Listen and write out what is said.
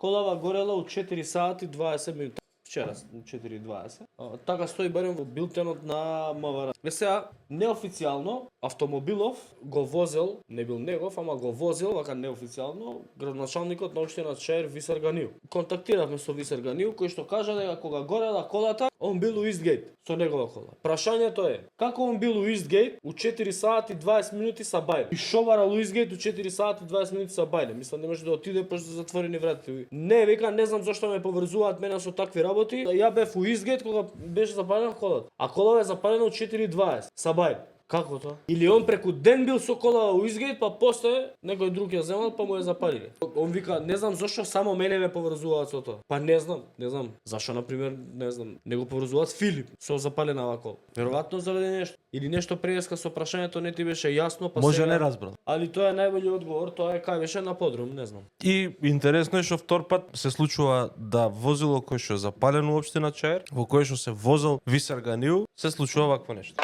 колава горела у 4 сати 20 минути. Вчера 4:20. Така стои барем во билтенот на МВР. Сега неофицијално автомобилов го возел, не бил негов, ама го возел вака неофицијално градоначалникот на општина Чаир Висар Ганиу. Контактиравме со Висар Ганиу кој што кажа дека кога горела колата, он бил у Истгейт со негова кола. Прашањето е, како он бил у Истгейт у 4 сати 20 минути са бајле? И шо барал у Истгейт у 4 сати 20 минути са бајле? Мислам не може да отиде пошто да затворени вратите. Не, вика, не знам зошто ме поврзуваат мене со такви работи. Ја бев у Истгейт кога беше запалена колата. А колава е запалена у 4:20. Са бајле. Како тоа? Или он преку ден бил со колава у Истгейт, па после некој друг ја земал, па му ја запалиле. Он вика, не знам зошто само мене ме поврзуваат со тоа. Па не знам. Зашо на пример, не знам, не го поврзуваат Филип со запалена кола. Веројатно заради нешто. Или нешто преска со прашањето не ти беше јасно, па Може сега не разбрал. Али тоа е најбољи одговор, тоа е кај беше на подрум, не знам. И интересно е што втор пат се случува да возило кој што е запалено у општина Чаир, во кое што се возел Висар Ганиу, се случува вакво нешто.